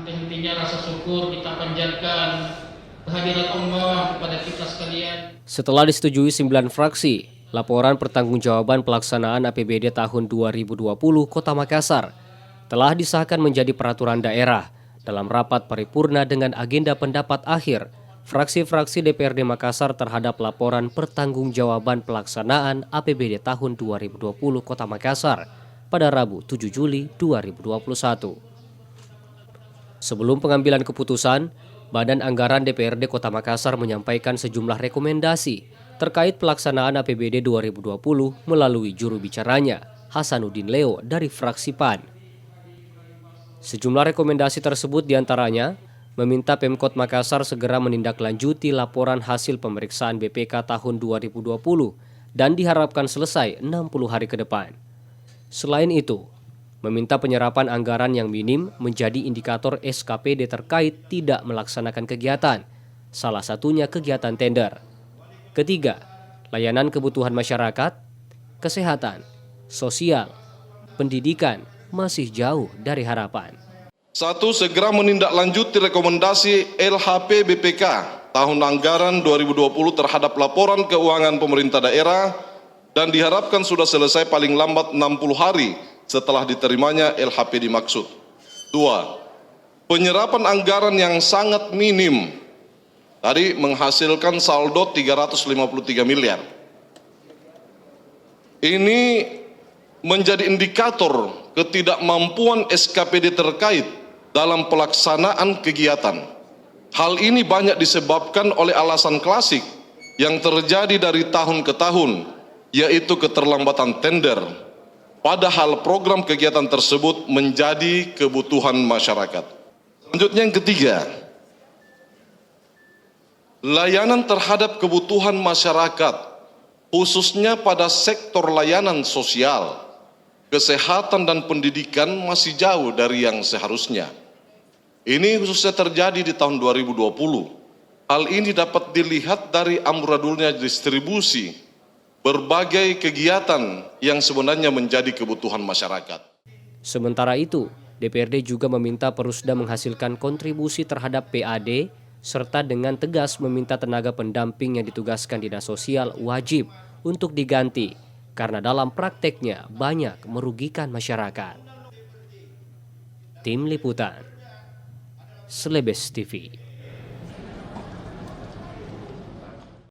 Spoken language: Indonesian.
Henti-hentinya rasa syukur kita panjatkan kehadirat Allah kepada kita sekalian. Setelah disetujui 9 fraksi, laporan pertanggungjawaban pelaksanaan APBD tahun 2020 Kota Makassar telah disahkan menjadi peraturan daerah dalam rapat paripurna dengan agenda pendapat akhir fraksi-fraksi DPRD Makassar terhadap laporan pertanggungjawaban pelaksanaan APBD tahun 2020 Kota Makassar pada Rabu 7 Juli 2021. Sebelum pengambilan keputusan, Badan Anggaran DPRD Kota Makassar menyampaikan sejumlah rekomendasi terkait pelaksanaan APBD 2020 melalui juru bicaranya, Hasanuddin Leo dari fraksi PAN. Sejumlah rekomendasi tersebut diantaranya meminta Pemkot Makassar segera menindaklanjuti laporan hasil pemeriksaan BPK tahun 2020 dan diharapkan selesai 60 hari ke depan. Selain itu, meminta penyerapan anggaran yang minim menjadi indikator SKPD terkait tidak melaksanakan kegiatan, salah satunya kegiatan tender. Ketiga, layanan kebutuhan masyarakat, kesehatan, sosial, pendidikan masih jauh dari harapan. 1. Segera menindaklanjuti rekomendasi LHP BPK tahun anggaran 2020 terhadap laporan keuangan pemerintah daerah dan diharapkan sudah selesai paling lambat 60 hari setelah diterimanya LHP dimaksud. 2. Penyerapan anggaran yang sangat minim tadi menghasilkan saldo 353 miliar. Ini menjadi indikator ketidakmampuan SKPD terkait dalam pelaksanaan kegiatan. Hal ini banyak disebabkan oleh alasan klasik yang terjadi dari tahun ke tahun, yaitu keterlambatan tender. Padahal program kegiatan tersebut menjadi kebutuhan masyarakat. Selanjutnya yang ketiga, layanan terhadap kebutuhan masyarakat, khususnya pada sektor layanan sosial, kesehatan dan pendidikan masih jauh dari yang seharusnya. Ini khususnya terjadi di tahun 2020. Hal ini dapat dilihat dari amburadulnya distribusi berbagai kegiatan yang sebenarnya menjadi kebutuhan masyarakat. Sementara itu, DPRD juga meminta Perusda menghasilkan kontribusi terhadap PAD serta dengan tegas meminta tenaga pendamping yang ditugaskan Dinas Sosial wajib untuk diganti karena dalam prakteknya banyak merugikan masyarakat. Tim Liputan, Slebes TV.